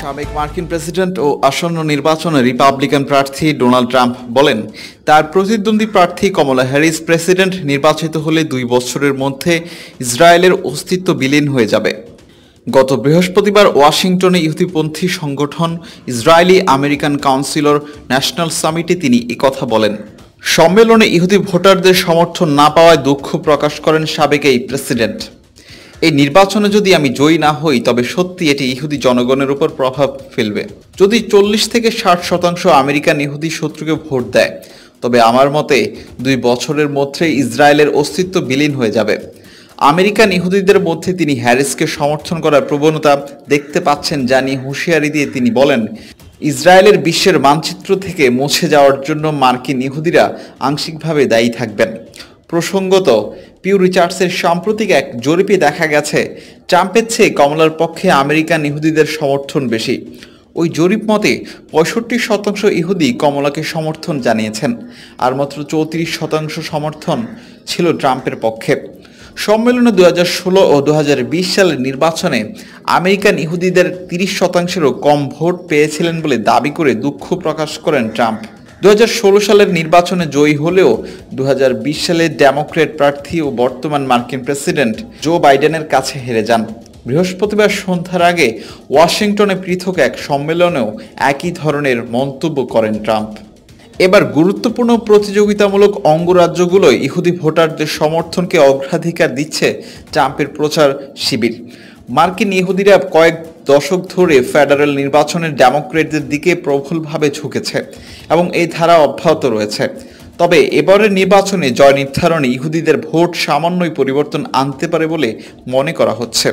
সাবেক মার্কিন প্রেসিডেন্ট ও আসন্ন নির্বাচনে রিপাবলিকান প্রার্থী ডোনাল্ড ট্রাম্প বলেন, তার প্রতিদ্বন্দ্বী প্রার্থী কমলা হ্যারিস প্রেসিডেন্ট নির্বাচিত হলে 2 বছরের মধ্যে ইসরায়েলের অস্তিত্ব বিলীন হয়ে যাবে। গত বৃহস্পতিবার ওয়াশিংটনে ইহুদিপন্থী সংগঠন ইসরায়েলি আমেরিকান কাউন্সিলর ন্যাশনাল সামিটে তিনি একথা বলেন। সম্মেলনে ইহুদি ভোটারদের সমর্থন না পাওয়ায় দুঃখ প্রকাশ করেন সাবেক এই প্রেসিডেন্ট। এই নির্বাচনে যদি আমি জয়ী না হই তবে সত্যি এটি ইহুদি জনগণের উপর প্রভাব ফেলবে। যদি 40 থেকে 60% আমেরিকান ইহুদি শত্রুকে ভোট দেয় তবে আমার মতে 2 বছরের মধ্যে ইসরায়েলের অস্তিত্ব বিলীন হয়ে যাবে। আমেরিকান ইহুদিদের মধ্যে তিনি হ্যারিসকে সমর্থন করার প্রবণতা দেখতে পাচ্ছেন জানিয়ে হুঁশিয়ারি দিয়ে তিনি বলেন, ইসরায়েলের বিশ্বের মানচিত্র থেকে মুছে যাওয়ার জন্য মার্কিন ইহুদিরা আংশিকভাবে দায়ী থাকবেন। প্রসঙ্গত, পিউ রিচার্ডসের সাম্প্রতিক এক জরিপে দেখা গেছে ট্রাম্পের চেয়ে কমলার পক্ষে আমেরিকান ইহুদিদের সমর্থন বেশি। ওই জরিপ মতে 65% ইহুদি কমলাকে সমর্থন জানিয়েছেন, আর মাত্র 34% সমর্থন ছিল ট্রাম্পের পক্ষে। সম্মেলনে 2016 ও 2020 সালের নির্বাচনে আমেরিকান ইহুদিদের 30%-এরও কম ভোট পেয়েছিলেন বলে দাবি করে দুঃখ প্রকাশ করেন ট্রাম্প। 2016 সালের নির্বাচনে জয়ী হলেও 2020 সালে ডেমোক্র্যাট প্রার্থী ও বর্তমান মার্কিন প্রেসিডেন্ট জো বাইডেনের কাছে হেরে যান। বৃহস্পতিবার সন্ধ্যার আগে ওয়াশিংটনে পৃথক এক সম্মেলনেও একই ধরনের মন্তব্য করেন ট্রাম্প। এবার গুরুত্বপূর্ণ প্রতিযোগিতামূলক অঙ্গরাজ্যগুলো ইহুদি ভোটারদের সমর্থনকে অগ্রাধিকার দিচ্ছে ট্রাম্পের প্রচার শিবির। মার্কিন ইহুদিরা কয়েক দশক ধরে ফেডারেল নির্বাচনের ডেমোক্র্যাটদের দিকে প্রবলভাবে ঝুঁকেছে এবং এই ধারা অব্যাহত রয়েছে। তবে এবারের নির্বাচনে জয় নির্ধারণে ইহুদিদের ভোট সামান্যই পরিবর্তন আনতে পারে বলে মনে করা হচ্ছে।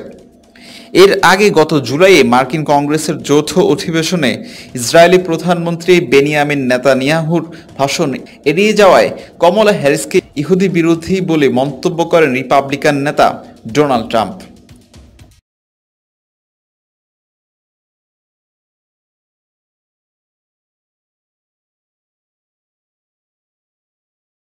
এর আগে গত জুলাইয়ে মার্কিন কংগ্রেসের যৌথ অধিবেশনে ইসরায়েলি প্রধানমন্ত্রী বেনিয়ামিন নেতানিয়াহুর ভাষণ এড়িয়ে যাওয়ায় কমলা হ্যারিসকে ইহুদি বিরোধী বলে মন্তব্য করেন রিপাবলিকান নেতা ডোনাল্ড ট্রাম্প।